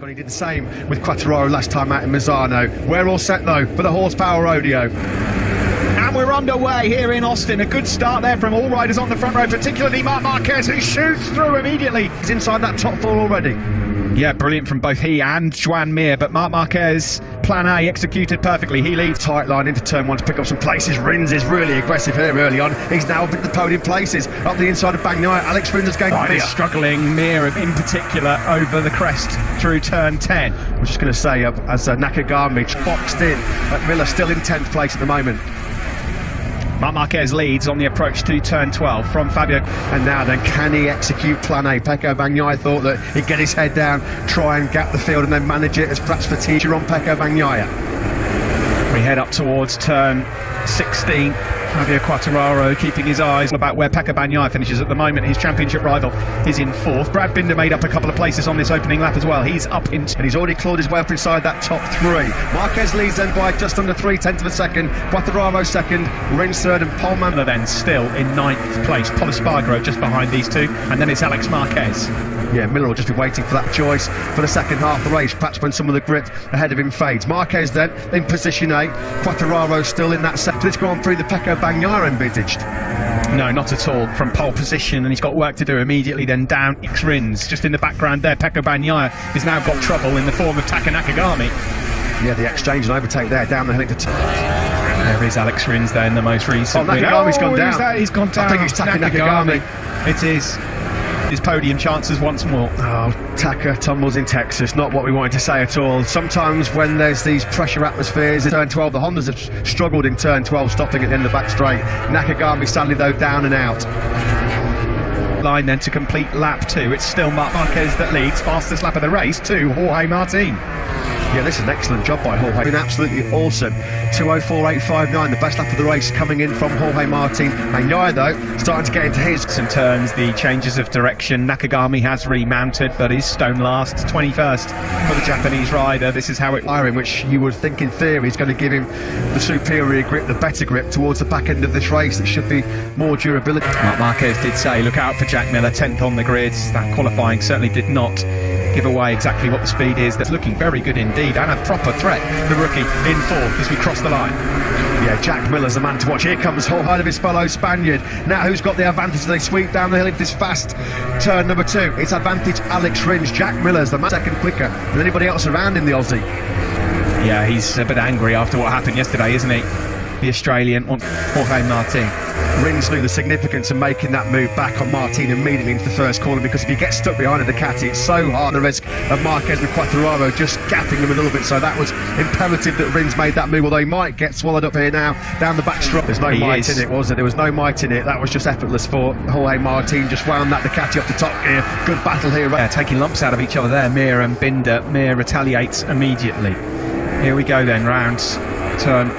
He did the same with Quattararo last time out in Misano. We're all set though for the horsepower rodeo. And we're underway here in Austin. A good start there from all riders on the front row, particularly Marc Marquez, who shoots through immediately. He's inside that top four already. Yeah, brilliant from both he and Joan Mir, but Marc Marquez, plan A executed perfectly. He leads. Tight line into turn one to pick up some places. Rins is really aggressive here early on. He's now up into the podium places. Up the inside of Bagnaia, Alex Rins is going to Mir. Struggling, Mir in particular, over the crest through turn 10. I was just going to say, as Nakagami boxed in, Miller still in 10th place at the moment. Marc Marquez leads on the approach to turn 12 from Fabio. And now then, can he execute plan A? Pecco Bagnaia thought that he'd get his head down, try and gap the field and then manage it as perhaps fatigue on Pecco Bagnaia. We head up towards turn 16. Fabio Quattararo keeping his eyes about where Pecco Bagnaia finishes at the moment. His championship rival is in 4th. Brad Binder made up a couple of places on this opening lap as well. He's up into... And he's already clawed his way up inside that top 3. Marquez leads then by just under 3/10 of a second. Quattararo second, Rins third and Polman then still in 9th place. Pol Espargaro just behind these two. And then it's Alex Marquez. Yeah, Miller will just be waiting for that choice for the second half of the race, perhaps when some of the grip ahead of him fades. Marquez then in position 8, Quattararo still in that sector. This Grand Prix the Pecco Bagnaia envisaged. No, not at all. From pole position, and he's got work to do immediately. Then down X Rins, just in the background there. Pecco Bagnaia has now got trouble in the form of Taka Nakagami. Yeah, the exchange and overtake there, down the hill into there is Alex Rins there in the most recent. Oh, Nakagami's gone down. He's gone down. I think it's Taka Nakagami. It is. His podium chances once more. Oh, Taka tumbles in Texas, not what we wanted to say at all. Sometimes when there's these pressure atmospheres in turn 12, the Hondas have struggled in turn 12, stopping at the end of the back straight. Nakagami sadly though down and out. Line then to complete lap 2. It's still Marc Marquez that leads, fastest lap of the race to Jorge Martin. Yeah, this is an excellent job by Jorge. Been absolutely awesome. 2:04.859, the best lap of the race coming in from Jorge Martin. Bagnaia though, starting to get into his. Some turns, the changes of direction. Nakagami has remounted, but is stone last, 21st for the Japanese rider. This is how it... Which you would think in theory is going to give him the superior grip, the better grip towards the back end of this race. It should be more durability. Marc Marquez did say, look out for Jack Miller, 10th on the grid. That qualifying certainly did not give away exactly what the speed is. That's looking very good indeed, and a proper threat. The rookie in 4th as we cross the line. Yeah, Jack Miller's the man to watch. Here comes Jorge of his fellow Spaniard. Now who's got the advantage as they sweep down the hill into this fast turn number 2? It's advantage Alex Rins. Jack Miller's the man second quicker than anybody else around in the Aussie. Yeah, he's a bit angry after what happened yesterday, isn't he? The Australian on Jorge Martin. Rins knew the significance of making that move back on Martin immediately into the first corner, because if you get stuck behind the Ducati, it's so hard, the risk of Marquez and Quattararo just gapping him a little bit. So that was imperative that Rins made that move, although he might get swallowed up here now down the back stroke. There's no might in it, was there? There was no might in it. That was just effortless for Jorge Martin. Just wound that Ducati up the top gear. Good battle here. Yeah, taking lumps out of each other there, Mir and Binder. Mir retaliates immediately. Here we go then, round turn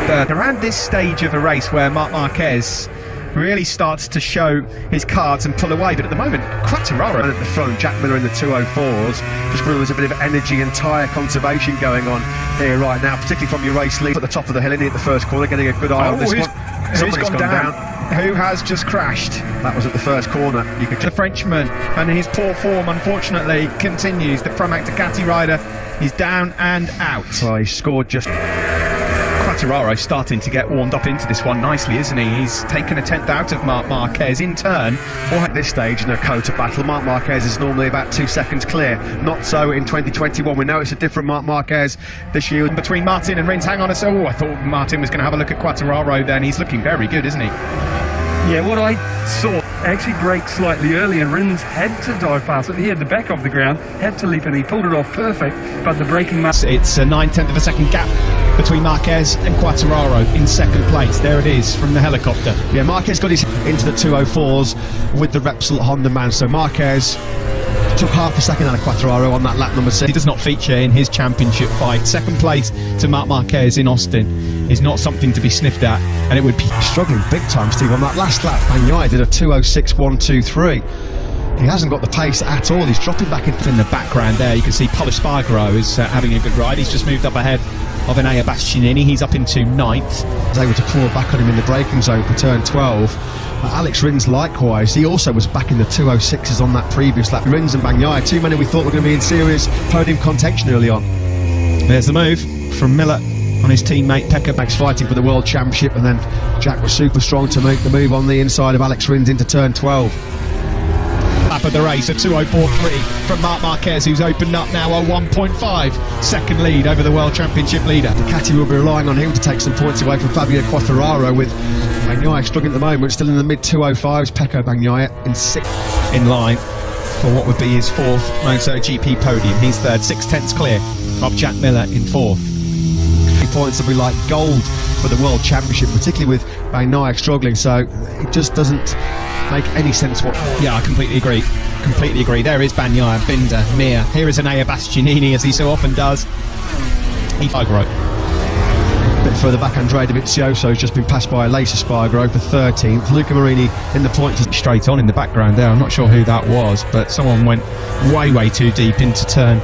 3rd. Around this stage of a race where Marc Marquez really starts to show his cards and pull away, but at the moment Quattararo at the front, Jack Miller in the 204s. Just feel there's a bit of energy and tyre conservation going on here right now, particularly from your race lead at the top of the hill, in at the first corner, getting a good eye on this one. Somebody's gone down. Who has just crashed? That was at the first corner. You could the Frenchman, and his poor form unfortunately continues. The Pramac Ducati rider is down and out. Oh, he scored just... Quattararo starting to get warmed up into this one nicely, isn't he? He's taken a 10th out of Marc Marquez in turn. Well, at this stage in a Cota battle, Marc Marquez is normally about 2 seconds clear. Not so in 2021. We know it's a different Marc Marquez this year. Between Martin and Rins, hang on a second. Oh, I thought Martin was going to have a look at Quattararo then. He's looking very good, isn't he? Yeah, what I saw actually braked slightly early, and Rins had to dive past it. He had the back of the ground, had to leap, and he pulled it off perfect, but the braking... It's a 9/10 of a second gap between Marquez and Quattararo in 2nd place. There it is from the helicopter. Yeah, Marquez got his into the 204s with the Repsol Honda man, so Marquez took half a second out of Quattararo on that lap number 6. He does not feature in his championship fight. 2nd place to Marc Marquez in Austin is not something to be sniffed at, and it would be struggling big time, Steve, on that last lap. Bagnaia did a 2:06.123. He hasn't got the pace at all. He's dropping back in the background there. You can see Pol Espargaro is having a good ride. He's just moved up ahead of Enea Bastianini. He's up into 9th. Was able to claw back on him in the braking zone for turn 12. Alex Rins likewise, he also was back in the 206s on that previous lap. Rins and Bagnaia, two men who we thought were going to be in serious podium contention early on. There's the move from Miller on his teammate Pekka. Max fighting for the World Championship, and then Jack was super strong to make the move on the inside of Alex Rins into turn 12. Lap of the race, a 2:04.3 from Marc Marquez, who's opened up now a 1.5 second lead over the World Championship leader. Ducati will be relying on him to take some points away from Fabio Quartararo, with Bagnaia struggling at the moment, still in the mid 205s. Pecco Bagnaia in 6th. In line for what would be his 4th MotoGP podium. He's 3rd, 6/10 clear of Jack Miller in 4th. Points will be like gold for the World Championship, particularly with Bagnaia struggling, so it just doesn't make any sense what. Yeah, I completely agree. Completely agree. There is Bagnaia, Binder, Mir. Here is Enea Bastianini, as he so often does. He Spargaro. A bit further back, Andrea Dovizioso has just been passed by Aleix Spargaro for 13th. Luca Marini in the points. Straight on in the background there. I'm not sure who that was, but someone went way too deep into turn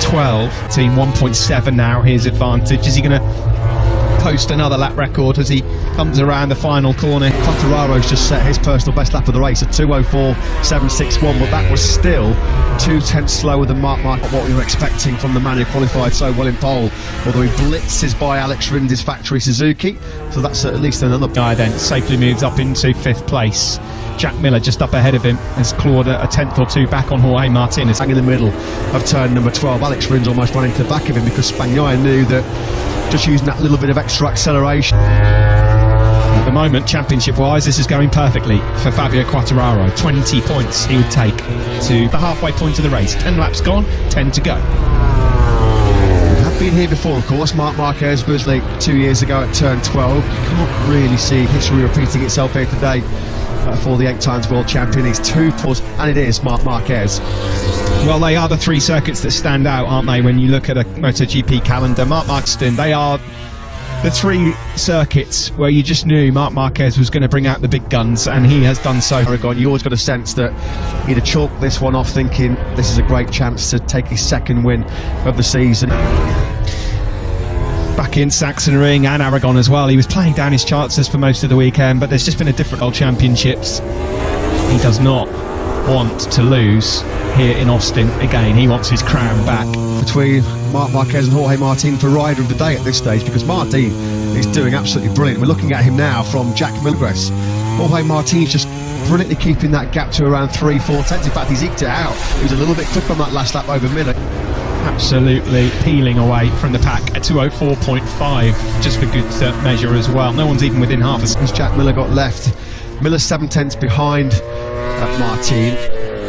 12. Team 1.7 now, his advantage. Is he going to post another lap record as he comes around the final corner? Quartararo's just set his personal best lap of the race at 2:04.761, but that was still 2/10 slower than Marc Marquez, what we were expecting from the man who qualified so well in pole, although he blitzes by Alex Rins' factory Suzuki, so that's at least another. Guy then safely moves up into 5th place. Jack Miller just up ahead of him has clawed a 10th or 2 back on Jorge Martinez. Bang in the middle of turn number 12. Alex Rins almost ran into the back of him because Bagnaia knew that just using that little bit of extra acceleration. At the moment, championship-wise, this is going perfectly for Fabio Quartararo. 20 points he would take to the halfway point of the race. 10 laps gone, 10 to go. We have been here before, of course. Marc Marquez was late 2 years ago at turn 12. You can't really see history repeating itself here today. For the 8 times world champion, he's 2 points, and it is Marc Marquez. Well, they are the 3 circuits that stand out, aren't they, when you look at a MotoGP calendar? Marc Marquez, they are the 3 circuits where you just knew Marc Marquez was going to bring out the big guns, and he has done so. Aragon, you always got a sense that he'd have chalked this one off thinking this is a great chance to take his 2nd win of the season. Back in Sachsenring and Aragon as well, he was playing down his chances for most of the weekend, but there's just been a different World Championships. He does not want to lose here in Austin again. He wants his crown back. Between Marc Marquez and Jorge Martin for rider of the day at this stage, because Martin is doing absolutely brilliant. We're looking at him now from Jack Milgres. Jorge Martin's just brilliantly keeping that gap to around 3-4 tenths. In fact, he's eked it out. He was a little bit quick on that last lap over Miller. Absolutely peeling away from the pack at 2:04.5, just for good measure as well. No one's even within half a second. As Jack Miller got left, Miller's 7 tenths behind Martin,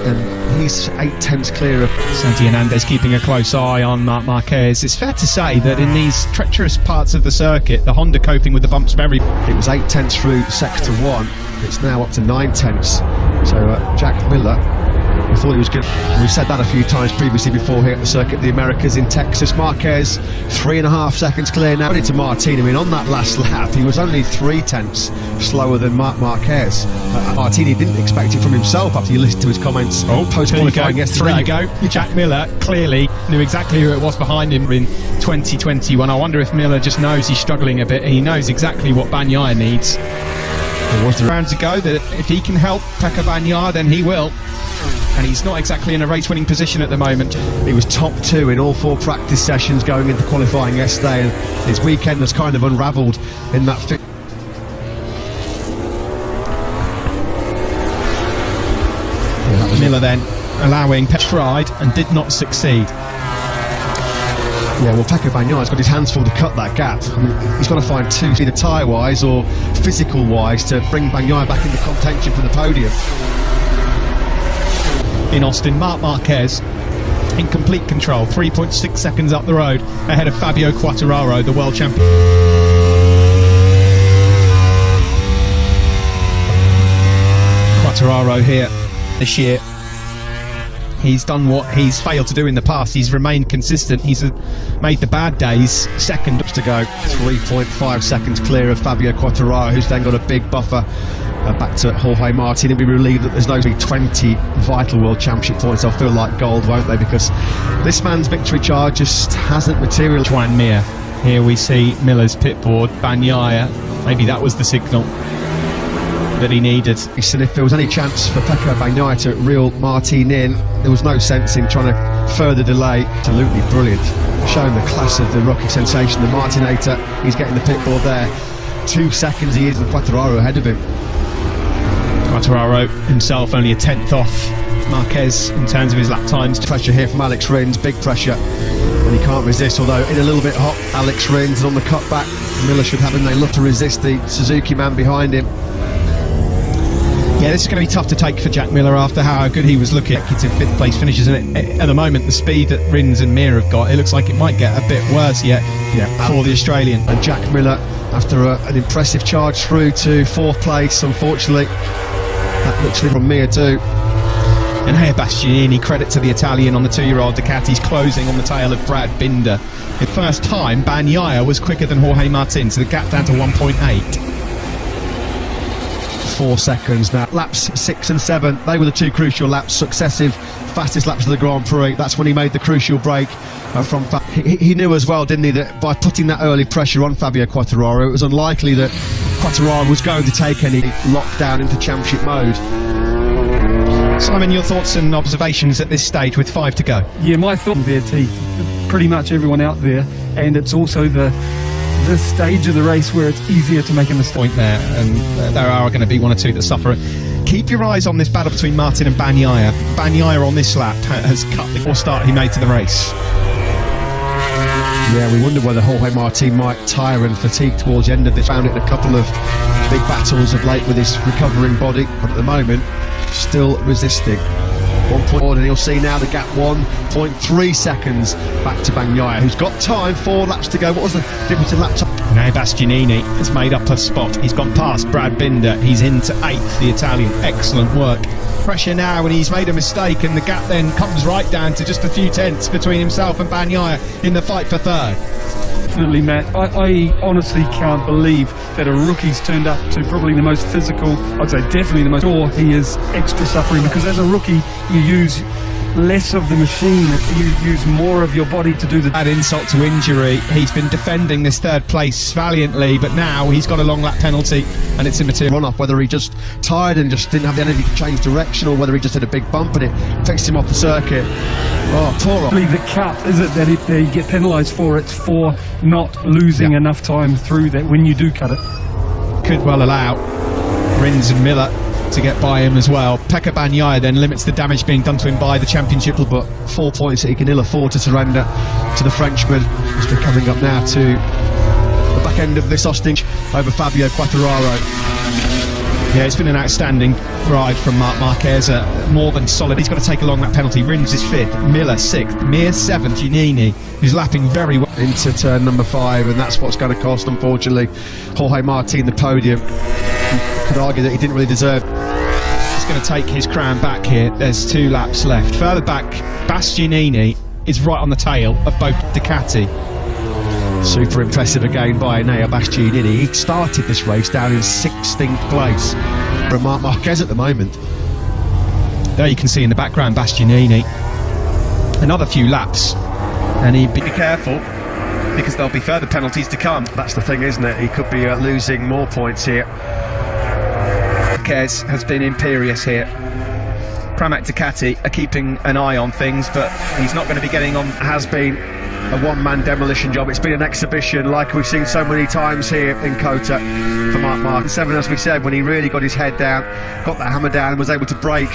and he's 8 tenths clear of Santi Hernandez, keeping a close eye on Marc Marquez. It's fair to say that in these treacherous parts of the circuit, the Honda coping with the bumps very. It was 8 tenths through sector 1. It's now up to 9 tenths. So Jack Miller, we thought he was good. We've said that a few times previously before here at the Circuit of the Americas in Texas. Marquez 3.5 seconds clear now. Into Martin. I mean, on that last lap, he was only 3 tenths slower than Marc Marquez. Martini didn't expect it from himself after you listened to his comments post-qualifying yesterday. 3 to go. Jack Miller clearly knew exactly who it was behind him in 2021. I wonder if Miller just knows he's struggling a bit. He knows exactly what Bagnaia needs. There was the round to go, that if he can help Pecco Bagnaia, then he will. And he's not exactly in a race-winning position at the moment. He was top 2 in all 4 practice sessions going into qualifying yesterday, and his weekend has kind of unravelled in that Miller then allowing Petride and did not succeed. Yeah, well, Pecco Bagnaia's got his hands full to cut that gap. I mean, he's got to find 2, either tyre-wise or physical-wise, to bring Bagnaia back into contention for the podium. In Austin, Marc Marquez in complete control, 3.6 seconds up the road ahead of Fabio Quartararo, the world champion. Quartararo here this year, he's done what he's failed to do in the past. He's remained consistent. He's made the bad days second. To go 3.5 seconds clear of Fabio Quartararo, who's then got a big buffer back to Jorge Martin. And be relieved that there's no 20 vital World Championship points. They'll feel like gold, won't they? Because this man's victory charge just hasn't materialised. Juan Mir Here we see Miller's pitboard, Bagnaia. Maybe that was the signal that he needed. He said if there was any chance for Pecco Bagnaia to reel Martin in, there was no sense in trying to further delay. Absolutely brilliant, showing the class of the rookie sensation, the Martinator. He's getting the pitboard there. 2 seconds he is, and Quartararo ahead of him. Quartararo himself only a tenth off Marquez in terms of his lap times. Pressure here from Alex Rins, big pressure, and he can't resist, although in a little bit hot. Alex Rins on the cutback. Miller should have him. They look to resist the Suzuki man behind him. Yeah, this is going to be tough to take for Jack Miller after how good he was looking. It's in 5th place finishes, and at the moment the speed that Rins and Mir have got, it looks like it might get a bit worse yet for the Australian. And Jack Miller, after an impressive charge through to 4th place, unfortunately that looks from Mir too. And here Bastianini, credit to the Italian on the 2-year-old Ducati's closing on the tail of Brad Binder. The first time Bagnaia was quicker than Jorge Martin, so the gap down to 1.8. 4 seconds now. Laps 6 and 7, they were the 2 crucial laps, successive fastest laps of the Grand Prix. That's when he made the crucial break from he knew as well, didn't he, that by putting that early pressure on Fabio Quartararo, it was unlikely that Quartararo was going to take any lockdown into championship mode. Simon, your thoughts and observations at this stage with 5 to go? Yeah, my thought there, T. Pretty much everyone out there, and it's also the stage of the race where it's easier to make a mistake. Point there, and there are going to be 1 or 2 that suffer. Keep your eyes on this battle between Martin and Bagnaia. Bagnaia on this lap has cut the poor start he made to the race. Yeah, we wonder whether Jorge Martin might tire and fatigue towards the end of this. Found it in a couple of big battles of late with his recovering body, but at the moment still resisting. 1 point, and you'll see now the gap 1.3 seconds back to Bagnaia, who's got time, 4 laps to go. What was the difference in lap time? Now Bastianini has made up a spot. He's gone past Brad Binder. He's into 8th, the Italian. Excellent work. Pressure now, and he's made a mistake, and the gap then comes right down to just a few tenths between himself and Bagnaia in the fight for 3rd. Definitely, Matt. I honestly can't believe that a rookie's turned up to probably the most physical, I'd say definitely the most, or he is extra suffering, because as a rookie you use less of the machine, you use more of your body to do the... Add insult to injury, he's been defending this 3rd place valiantly, but now he's got a long lap penalty and it's immaterial. Run off, whether he just tired and just didn't have the energy to change direction, or whether he just had a big bump and it takes him off the circuit. Oh, poor off. The cut, is it that if they get penalised for, it's for not losing enough time through that when you do cut it. Could well allow Rins and Miller to get by him as well. Pecco Bagnaia then limits the damage being done to him by the championship, but 4 points that he can ill afford to surrender to the Frenchman. As we're coming up now to the back end of this hostage over Fabio Quartararo. Yeah, it's been an outstanding ride from Marc Marquez, more than solid. He's got to take a long lap penalty. Rins is 5th, Miller 6th, Mir 7th, Giannini, who's lapping very well. Into turn number 5, and that's what's going to cost, unfortunately, Jorge Martin the podium. You could argue that he didn't really deserve. He's going to take his crown back here. There's 2 laps left. Further back, Bastianini is right on the tail of both Ducati. Super impressive again by Enea Bastianini. He started this race down in 16th place from Marc Marquez at the moment. There you can see in the background Bastianini. Another few laps, and he'd be careful because there'll be further penalties to come. That's the thing, isn't it? He could be losing more points here. Marquez has been imperious here. Pramac Ducati are keeping an eye on things, but he's not going to be getting on. Has been a one-man demolition job. It's been an exhibition like we've seen so many times here in Kota for Marc Marquez. 7, as we said, when he really got his head down, got that hammer down, and was able to break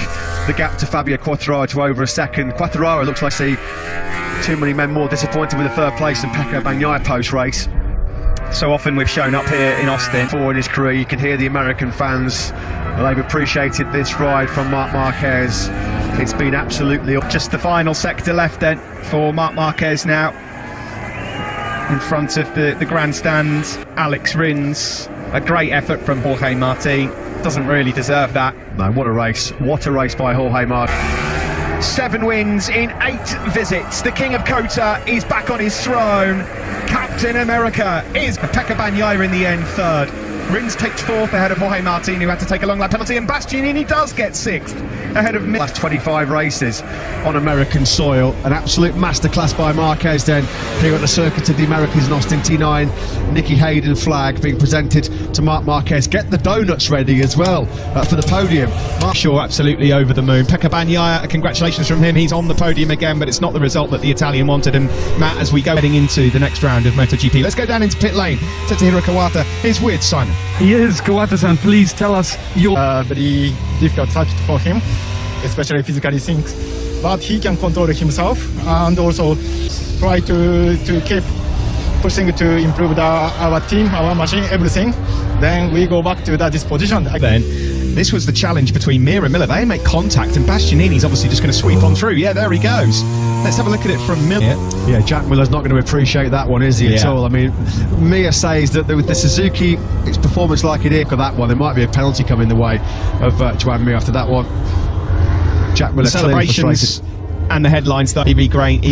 the gap to Fabio Quartararo to over a second. Quartararo looks like too many men more disappointed with the 3rd place than Pecco Bagnaia post-race. So often we've shown up here in Austin. For in his career, you can hear the American fans. They've appreciated this ride from Marc Marquez. It's been absolutely just the final sector left then for Marc Marquez now. In front of the grandstand, Alex Rins. A great effort from Jorge Martin. Doesn't really deserve that. No, what a race. What a race by Jorge Martin. 7 wins in 8 visits. The King of Kota is back on his throne. Captain America is Pecco Bagnaia in the end 3rd. Rins takes 4th ahead of Jorge Martin, who had to take a long lap penalty, and Bastianini does get 6th ahead of Last 25 races on American soil. An absolute masterclass by Marquez then here at the Circuit of the Americas in Austin. T9 Nicky Hayden flag being presented to Marc Marquez. Get the donuts ready as well for the podium. Sure, absolutely over the moon. Pecco Bagnaia, congratulations from him. He's on the podium again, but it's not the result that the Italian wanted. And Matt, as we go heading into the next round of MotoGP, let's go down into pit lane. Tetsuhiro Kawata is with Simon. He is. Kawata-san, please tell us your... very difficult subject for him, especially physically things. But he can control himself and also try to keep pushing to improve our team, our machine, everything. Then we go back to this position. Then this was the challenge between Mir and Miller. They make contact, and Bastianini's obviously just going to sweep on through. Yeah, there he goes. Let's have a look at it from Miller. Yeah, Jack Miller's not going to appreciate that one, is he, at all? I mean, Mir says that with the Suzuki, its performance like it is for that one, there might be a penalty coming the way of Joan Mir after that one. Jack Miller celebrations and the headlines that he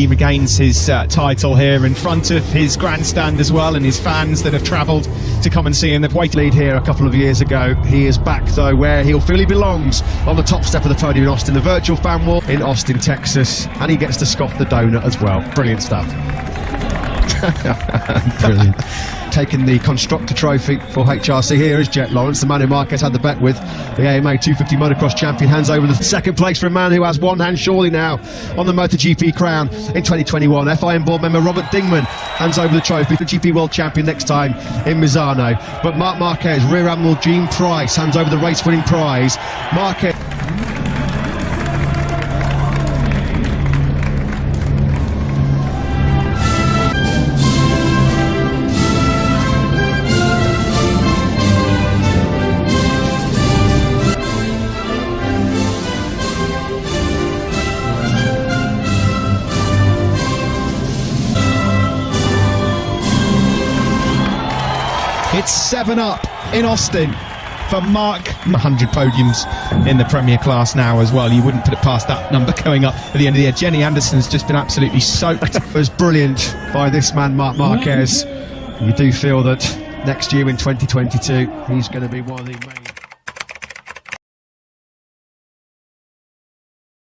regains his title here in front of his grandstand as well, and his fans that have travelled to come and see him. They've waited lead here a couple of years ago. He is back though where he'll feel he belongs, on the top step of the podium in Austin, the virtual fan wall in Austin, Texas, and he gets to scoff the donut as well. Brilliant stuff. Brilliant. Taking the constructor trophy for HRC here is Jet Lawrence, the man who Marquez had the bet with, the AMA 250 motocross champion. Hands over the second place for a man who has one hand surely now on the MotoGP crown in 2021. FIM board member Robert Dingman hands over the trophy for GP world champion next time in Misano. But Marc Marquez, Rear Admiral Gene Price hands over the race winning prize. Marquez. It's 7 up in Austin for Marc. 100 podiums in the Premier class now as well. You wouldn't put it past that number going up at the end of the year. Jenny Anderson's just been absolutely soaked. It was brilliant by this man, Marc Marquez. You do feel that next year in 2022, he's going to be one of the main...